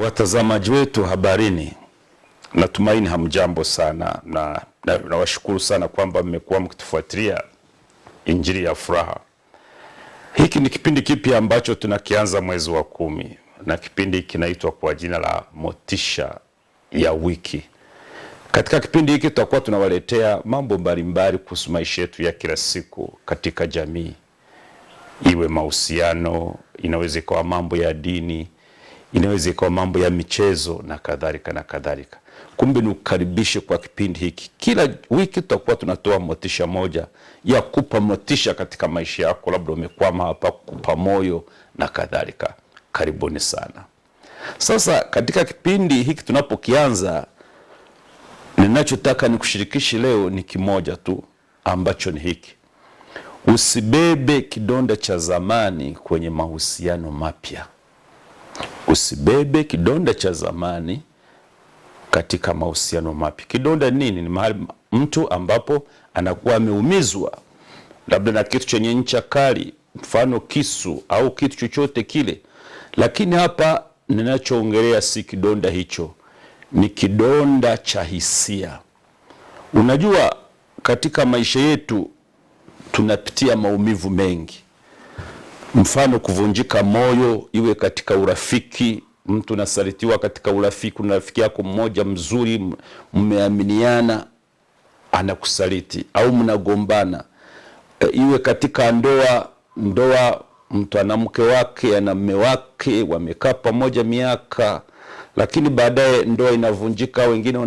Watazamaji wetu habarini, natumaini hamjambo sana na nawashukuru sana kwamba mmekuwa mkitufuatilia Injili ya Furaha. Hiki ni kipindi kipya ambacho tunakianza mwezi wa 10 na kipindi kinaitwa kwa jina la Motisha ya Wiki. Katika kipindi hiki tutakuwa tunawaletea mambo mbalimbali kuhusu maisha yetu ya kila siku katika jamii. Iwe mahusiano, inaweza kuwa mambo ya dini, inaweza kuwa mambo ya michezo na kadhalika na kadhalika. Kumbe nukaribishe kwa kipindi hiki. Kila wiki tutakuwa tunatoa motisha moja ya kupa motisha katika maisha yako, labda umekwama hapa, kupa moyo na kadhalika. Karibuni sana. Sasa katika kipindi hiki tunapokianza, ninachotaka nikushirikishi leo ni kimoja tu, ambacho ni hiki: usibebe kidonda cha zamani kwenye mahusiano mapya. Usibebe kidonda cha zamani katika mahusiano mapya. Kidonda nini? Ni mahali mtu ambapo anakuwa ameumizwa labda na kitu chenye ncha kali, mfano kisu au kitu chochote kile. Lakini hapa ninachoongelea si kidonda hicho, ni kidonda cha hisia. Unajua, katika maisha yetu tunapitia maumivu mengi. Mfano kuvunjika moyo, iwe katika urafiki, mtu nasalitiwa katika urafiki, na rafiki yako mmoja mzuri, mmeaminiana, anakusaliti au mnagombana. Iwe katika ndoa, mtu ana mke wake, ana mume wake, wamekaa pamoja miaka, lakini baadaye ndoa inavunjika, wengine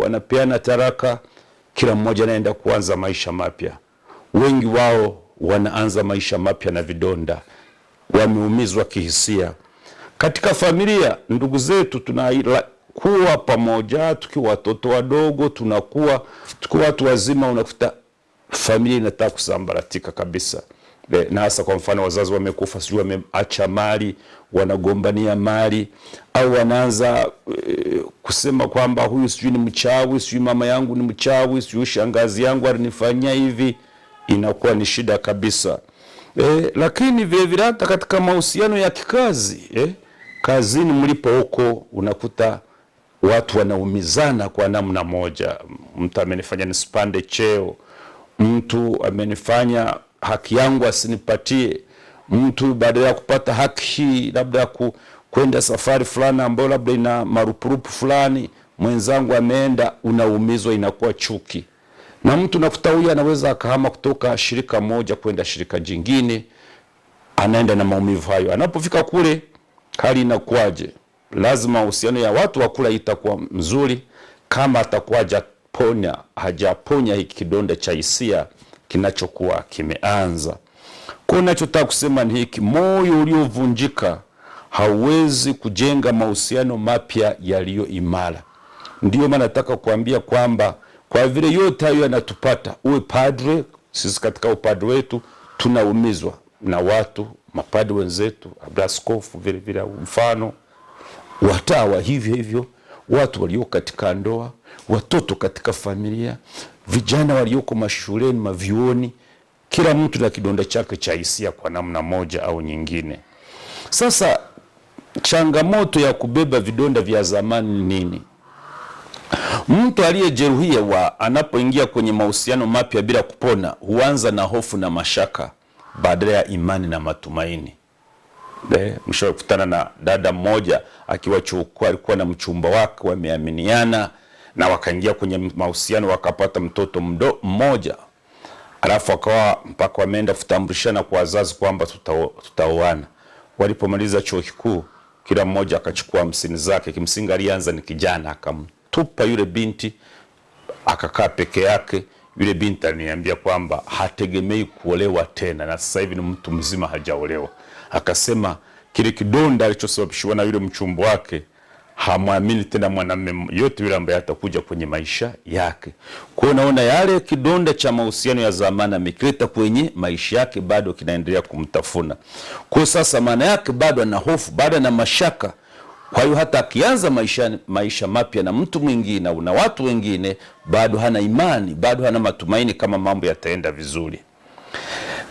wanapeana taraka, kila mmoja anaenda kuanza maisha mapya. Wengi wao wanaanza maisha mapya na vidonda, wameumizwa kihisia. Katika familia, ndugu zetu, tunakuwa pamoja tukiwa watoto wadogo, tukiwa watu wazima, unakuta familia inataka kusambaratika kabisa. Na hasa kwa mfano wazazi wamekufa, sijui wameacha mali, wanagombania mali, au wanaanza kusema kwamba huyu sijui ni mchawi, sijui mama yangu ni mchawi, sijui shangazi yangu alinifanyia hivi. Inakuwa ni shida kabisa. Lakini vile vile hata katika mahusiano ya kikazi, kazini mlipo huko, unakuta watu wanaumizana kwa namna moja. Mtu amenifanya nisipande cheo, mtu amenifanya haki yangu asinipatie, mtu baada ya kupata haki labda kwenda safari fulani ambayo labda ina marupurupu fulani, mwenzangu ameenda, unaumizwa, inakuwa chuki. Na mtu nakuta huyu anaweza akahama kutoka shirika moja kwenda shirika jingine, anaenda na maumivu hayo. Anapofika kule, hali inakuwaje? Lazima uhusiano ya watu wa kula itakuwa mzuri kama atakuwa hajaponya hiki kidonda cha hisia kinachokuwa kimeanza. Kwa ninachotaka kusema ni hiki: moyo uliovunjika hauwezi kujenga mahusiano mapya yaliyo imara. Ndio maana nataka kuambia kwamba kwa vile yote hayo yanatupata, uwe padre, sisi katika upadre wetu tunaumizwa na watu, mapadre wenzetu, askofu vile vile, mfano watawa hivyo, watu walio katika ndoa, watoto katika familia, vijana walioko mashuleni, mavyuoni, kila mtu na kidonda chake cha hisia kwa namna moja au nyingine. Sasa changamoto ya kubeba vidonda vya zamani ni nini? Mtu aliyejeruhiwa anapoingia kwenye mahusiano mapya bila kupona, huanza na hofu na mashaka badala ya imani na matumaini. Mshawahi kukutana na dada mmoja akiwa chuo, alikuwa na mchumba wake, wameaminiana na wakaingia kwenye mahusiano, wakapata mtoto mmoja, alafu akawa mpaka wameenda kutambulishana kwa wazazi kwamba tutaoana. Walipomaliza chuo kikuu, kila mmoja akachukua 50 zake. Kimsingi alianza ni kijana, tupa yule binti, akakaa peke yake. Yule binti aliniambia kwamba hategemei kuolewa tena, na sasa hivi ni mtu mzima, hajaolewa. Akasema kile kidonda alichosababishwa na yule mchumba wake, hamwamini tena mwanamume yote yule ambaye atakuja kwenye maisha yake. Kwa hiyo naona yale kidonda cha mahusiano ya zamani amekileta kwenye maisha yake, bado kinaendelea kumtafuna. Kwa sasa maana yake bado ana hofu, bado ana mashaka. Kwa hiyo hata akianza maisha mapya na mtu mwingine au na watu wengine, bado hana imani, bado hana matumaini kama mambo yataenda vizuri.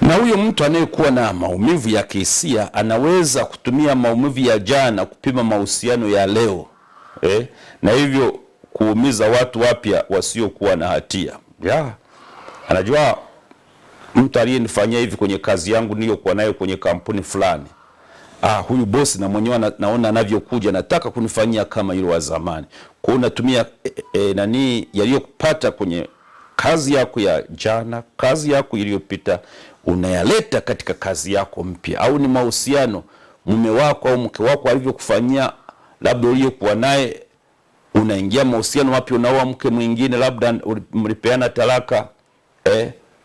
Na huyo mtu anayekuwa na maumivu ya kihisia anaweza kutumia maumivu ya jana kupima mahusiano ya leo, na hivyo kuumiza watu wapya wasiokuwa na hatia. Anajua mtu aliyenifanyia hivi kwenye kazi yangu niliyokuwa nayo kwenye kampuni fulani. Huyu bosi na mwenyewe naona anavyokuja nataka kunifanyia kama yule wa zamani. Kwa hiyo unatumia yaliyopata kwenye kazi yako ya jana, kazi yako iliyopita, unayaleta katika kazi yako mpya. Au ni mahusiano, mume wako au mke wako alivyokufanyia, labda uliyokuwa naye, unaingia mahusiano mapya, unaoa mke mwingine, labda mlipeana talaka,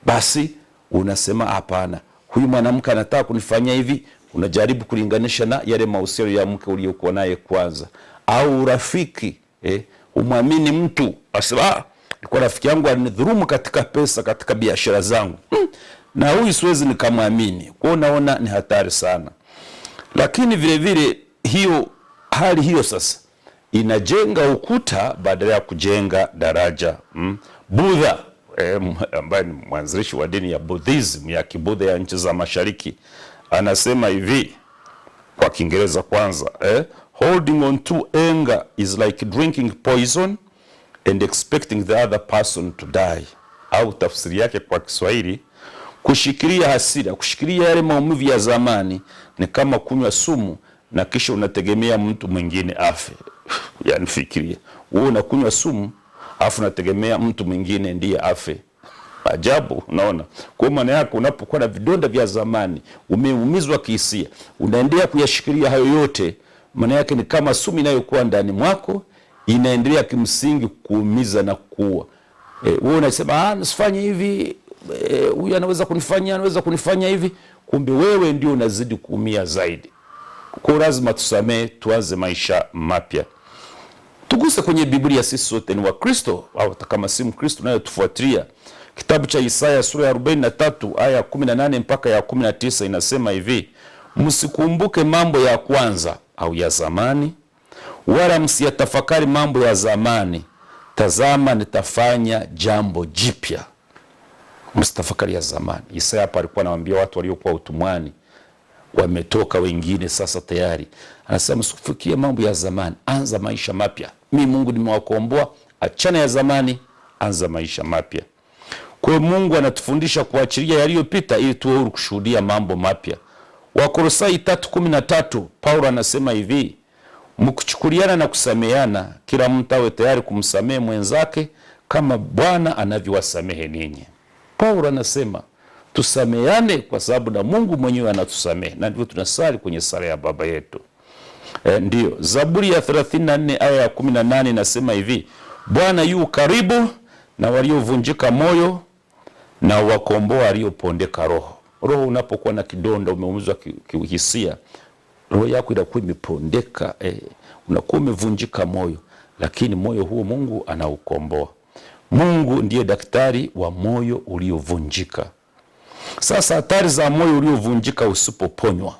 basi unasema hapana, huyu mwanamke anataka kunifanyia hivi. Unajaribu kulinganisha na yale mahusiano ya mke uliyokuwa naye kwanza. Au urafiki, umwamini mtu, asema kwa rafiki yangu alinidhulumu katika pesa, katika biashara zangu, na huyu siwezi nikamwamini. Kwa hiyo unaona ni hatari sana. Lakini vile vile hali hiyo sasa inajenga ukuta badala ya kujenga daraja. Buddha, ambaye ni mwanzilishi wa dini ya Buddhism, ya Kibudha ya nchi za Mashariki, anasema hivi kwa Kiingereza kwanza, holding on to anger is like drinking poison and expecting the other person to die. Au tafsiri yake kwa Kiswahili, kushikilia hasira, kushikilia yale maumivu ya zamani ni kama kunywa sumu na kisha unategemea mtu mwingine afe. Yani fikiria, wewe unakunywa sumu afu unategemea mtu mwingine ndiye afe. Ajabu, unaona? Kwa maana yako unapokuwa na vidonda vya zamani, umeumizwa kihisia, unaendelea kuyashikilia hayo yote, maana yake ni kama sumu inayokuwa ndani mwako, inaendelea kimsingi kuumiza na kuua. Wewe unasema nisifanye hivi, huyu anaweza kunifanya hivi, kumbe wewe ndio unazidi kuumia zaidi. Kwa lazima tusamee, tuanze maisha mapya. Tuguse kwenye Biblia, sisi sote ni Wakristo, au kama si Mkristo nayo tufuatilia. Kitabu cha Isaya sura ya 43 aya 18 mpaka ya 19 inasema hivi: msikumbuke mambo ya kwanza au ya zamani, wala msiyatafakari mambo ya zamani. Tazama, nitafanya jambo jipya. Msitafakari ya zamani. Isaya hapa alikuwa anawaambia watu waliokuwa utumwani, wametoka wengine sasa tayari. Anasema msifikirie mambo ya zamani, anza maisha mapya. Mimi Mungu nimewakomboa, achana ya zamani, anza maisha mapya. Kwa Mungu anatufundisha kuachilia yaliyopita ili tuwe huru kushuhudia mambo mapya. Wakolosai 3:13 Paulo anasema hivi: mkuchukuliana na kusameheana, kila mtu awe tayari kumsamehe mwenzake kama Bwana anavyowasamehe ninyi. Paulo anasema tusameheane kwa sababu na Mungu mwenyewe anatusamehe, na ndivyo tunasali kwenye sala ya Baba yetu. Ndio Zaburi ya 34 aya ya 18 inasema hivi: Bwana yu karibu na waliovunjika moyo na wakomboa waliopondeka roho. Roho unapokuwa na kidonda, umeumizwa kihisia, roho yako inakuwa imepondeka, unakuwa umevunjika moyo, lakini moyo huo Mungu anaukomboa. Mungu ndiye daktari wa moyo uliovunjika. Sasa hatari za moyo uliovunjika usipoponywa.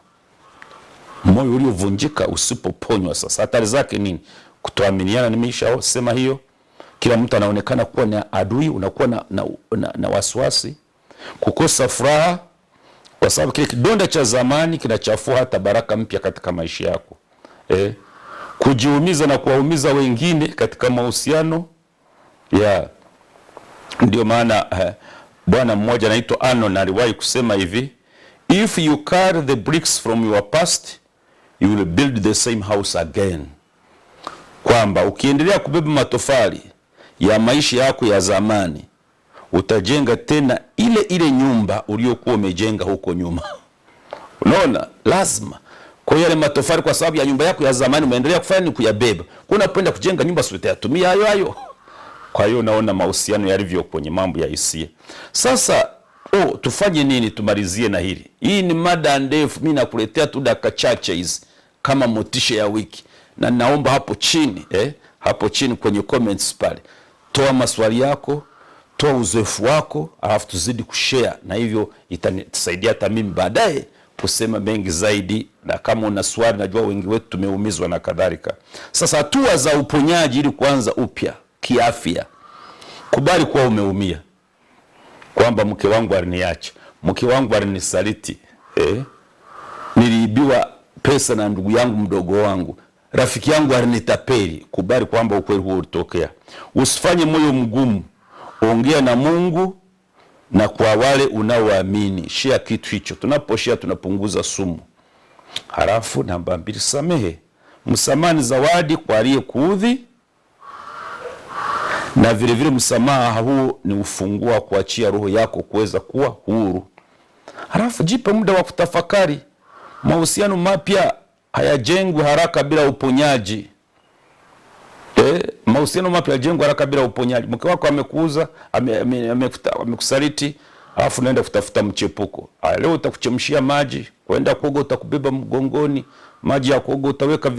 Moyo uliovunjika usipoponywa, sasa hatari zake nini? Kutoaminiana, nimeshasema hiyo. Kila mtu anaonekana kuwa na adui, unakuwa na wasiwasi, kukosa furaha kwa sababu kile kidonda cha zamani kinachafua hata baraka mpya katika maisha yako. Kujiumiza na kuwaumiza wengine katika mahusiano. Ndio maana bwana mmoja anaitwa Anon aliwahi kusema hivi: if you carry the bricks from your past, you will build the same house again. Kwamba ukiendelea kubeba matofali ya maisha yako ya zamani, utajenga tena ile nyumba uliyokuwa umejenga huko nyuma. Unaona, lazima kwa yale matofali, kwa sababu ya nyumba yako ya zamani umeendelea kufanya ni kuyabeba. Kwa unapenda kujenga nyumba, sio utayatumia hayo. Kwa hiyo unaona mahusiano yalivyo kwenye mambo ya hisia. Sasa tufanye nini? Tumalizie na hili. Hii ni mada ndefu, mimi nakuletea tu dakika chache hizi kama motisha ya wiki, na naomba hapo chini kwenye comments pale, toa maswali yako, toa uzoefu wako, alafu tuzidi kushare, na hivyo itanisaidia hata mimi baadaye kusema mengi zaidi. Na kama una swali, najua wengi wetu tumeumizwa na kadhalika. Sasa hatua za uponyaji ili kuanza upya kiafya. Kubali kuwa umeumia, kwamba mke wangu aliniacha. mke wangu alinisaliti, niliibiwa pesa na ndugu yangu mdogo wangu, rafiki yangu alinitapeli. Kubali kwamba ukweli huo ulitokea. Usifanye moyo mgumu, ongea na Mungu na kwa wale unaoamini. Share kitu hicho. Tunaposhare tunapunguza sumu. Halafu namba 2, samehe. Msamaha ni zawadi kwa aliyekuudhi, na vile vile msamaha huu ni ufunguo wa kuachia roho yako kuweza kuwa huru. Halafu jipe muda wa kutafakari. Mahusiano mapya hayajengwi haraka bila uponyaji. Mahusiano mapya hayajengwi haraka bila uponyaji. Mke wako amekuuza, amekusaliti, alafu naenda kutafuta mchepuko. Leo utakuchemshia maji, kwenda kuoga utakubeba mgongoni, maji ya kuoga utaweka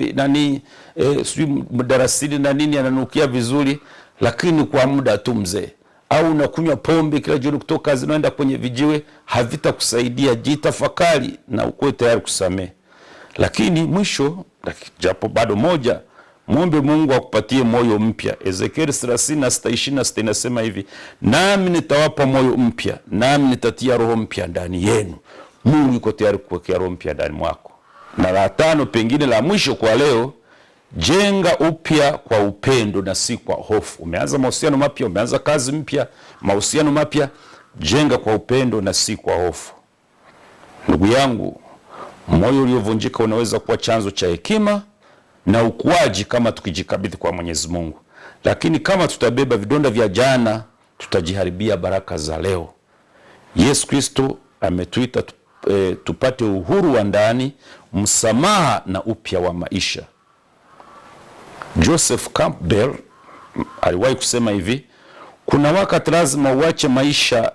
sijui mdarasini na nini, yananukia vizuri, lakini kwa muda tu mzee. Au unakunywa pombe kila jioni kutoka kazi unaenda kwenye vijiwe, havitakusaidia. Jitafakari na uko tayari kusamehe. Lakini mwisho, japo bado moja, muombe Mungu akupatie moyo mpya. Ezekiel 36:26 inasema hivi, nami nitawapa moyo mpya, nami nitatia roho mpya ndani yenu. Mungu yuko tayari kuwekea roho mpya ndani mwako. Na la 5, pengine la mwisho kwa leo, jenga upya kwa upendo na si kwa hofu. Umeanza mahusiano mapya, umeanza kazi mpya, mahusiano mapya, jenga kwa upendo na si kwa hofu. Ndugu yangu, moyo uliovunjika unaweza kuwa chanzo cha hekima na ukuaji kama tukijikabidhi kwa Mwenyezi Mungu. Lakini kama tutabeba vidonda vya jana, tutajiharibia baraka za leo. Yesu Kristo ametuita tupate uhuru wa ndani, msamaha na upya wa maisha. Joseph Campbell aliwahi kusema hivi, kuna wakati lazima uache maisha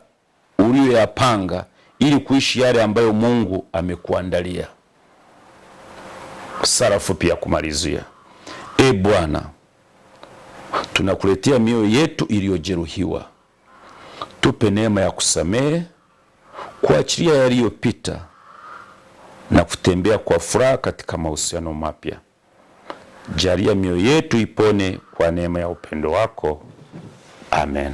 uliyoyapanga ili kuishi yale ambayo Mungu amekuandalia. Sala fupi ya kumalizia. Bwana, tunakuletea mioyo yetu iliyojeruhiwa. Tupe neema ya kusamehe, kuachilia yaliyopita na kutembea kwa furaha katika mahusiano mapya. Jalia mioyo yetu ipone kwa neema ya upendo wako. Amen.